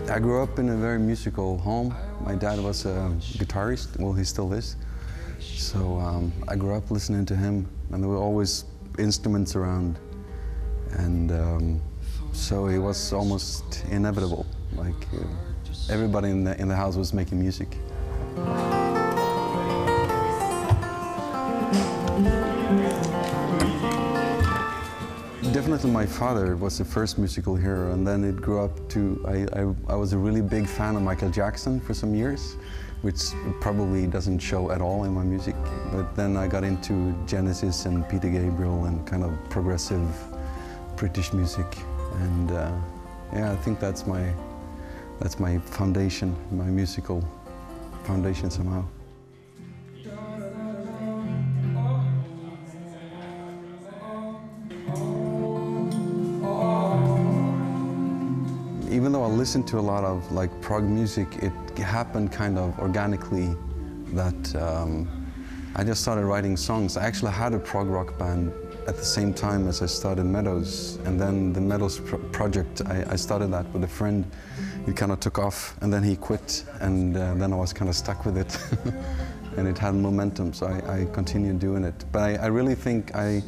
I grew up in a very musical home. My dad was a guitarist, well, he still is. So I grew up listening to him, and there were always instruments around. And so it was almost inevitable. Like everybody in the house was making music. Definitely my father was the first musical hero, and then it grew up to, I was a really big fan of Michael Jackson for some years, which probably doesn't show at all in my music. But then I got into Genesis and Peter Gabriel and kind of progressive British music. And yeah, I think that's my foundation, my musical foundation somehow. Even though I listened to a lot of like prog music, it happened kind of organically that I just started writing songs. I actually had a prog rock band at the same time as I started Meadows, and then the Meadows project, I started that with a friend. It kind of took off, and then he quit, and then I was kind of stuck with it. And it had momentum, so I continued doing it. But I really think I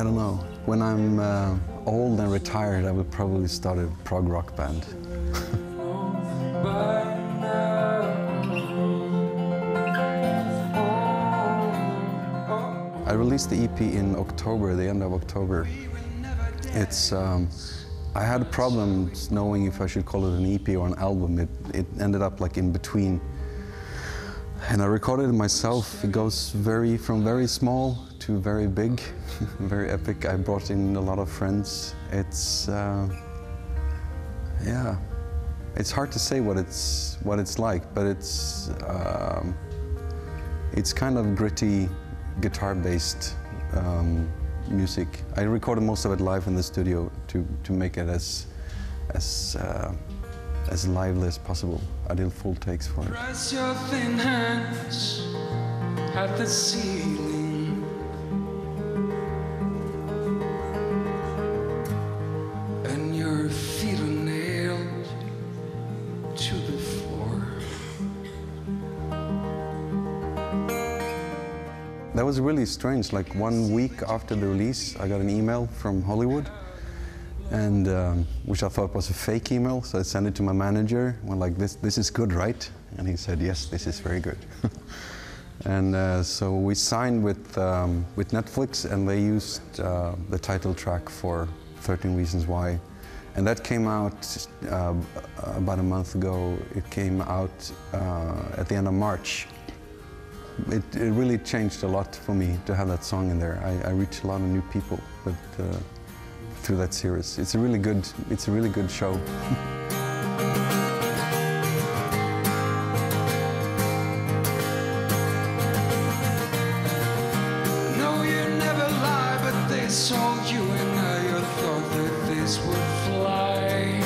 don't know, when I'm old and retired, I would probably start a prog rock band. I released the EP in October, the end of October. It's, I had problems knowing if I should call it an EP or an album. It ended up like in between. And I recorded it myself. It goes from very small to very big, very epic. I brought in a lot of friends. It's, yeah, it's hard to say what it's like, but it's kind of gritty, guitar-based music. I recorded most of it live in the studio to make it as lively as possible. I did full takes for it. Press your thin hands at the ceiling, and your feet are nailed to the floor. That was really strange. Like 1 week after the release, I got an email from Hollywood, and which I thought was a fake email, so I sent it to my manager. Went like, this is good, right? And he said, yes, this is very good. And so we signed with Netflix, and they used the title track for 13 Reasons Why. And that came out about a month ago. It came out at the end of March. It really changed a lot for me to have that song in there. I reached a lot of new people through that series. It's a really good show. No, you never lie, but they sold you, and now you thought that this would fly.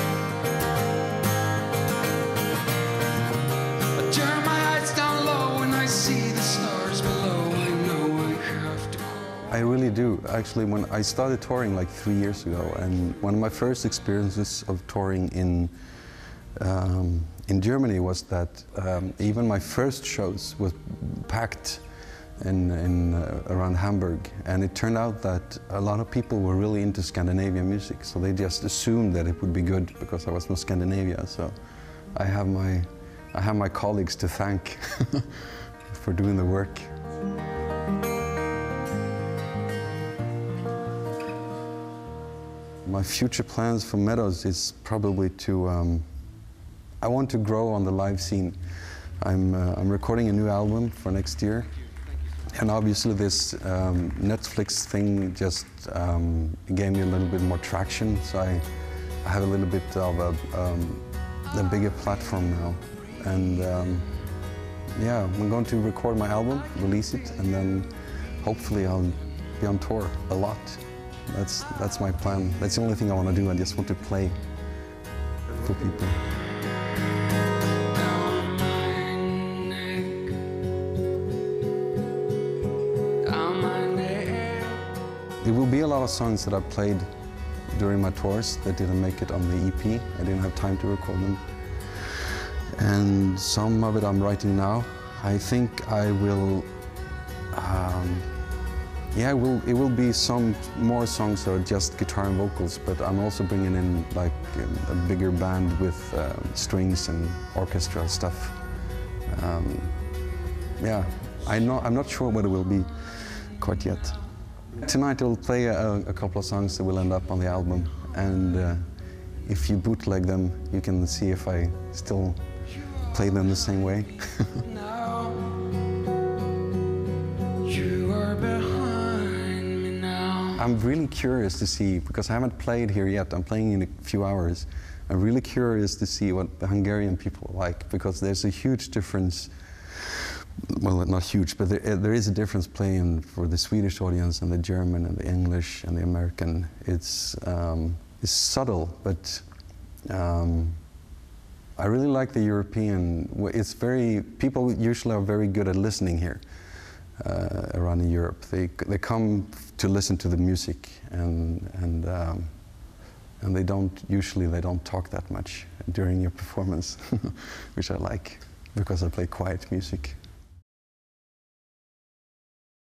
I turn my eyes down low and I see the stars below. I know I have to call. I really do. Actually, when I started touring like 3 years ago, and one of my first experiences of touring in Germany was that even my first shows were packed around Hamburg, and it turned out that a lot of people were really into Scandinavian music, so they just assumed that it would be good because I was from Scandinavia. So I have my colleagues to thank for doing the work. My future plans for Meadows is probably to, I want to grow on the live scene. I'm recording a new album for next year, and obviously this Netflix thing just gave me a little bit more traction, so I have a little bit of a bigger platform now. And yeah, I'm going to record my album, release it, and then hopefully I'll be on tour a lot. That's my plan. That's the only thing I want to do. I just want to play for people. It will be a lot of songs that I've played during my tours that didn't make it on the EP. I didn't have time to record them. And some of it I'm writing now. I think I will, yeah, it will be some more songs that are just guitar and vocals, but I'm also bringing in like a bigger band with strings and orchestra stuff. Yeah, I'm not sure what it will be quite yet. Tonight I'll play a couple of songs that will end up on the album, and if you bootleg them, you can see if I still play them the same way. I'm really curious to see, because I haven't played here yet, I'm playing in a few hours. I'm really curious to see what the Hungarian people like, because there's a huge difference. Well, not huge, but there is a difference playing for the Swedish audience and the German and the English and the American. It's subtle, but I really like the European. It's very, people usually are very good at listening here around in Europe. They come to listen to the music, and they don't talk that much during your performance, which I like, because I play quiet music.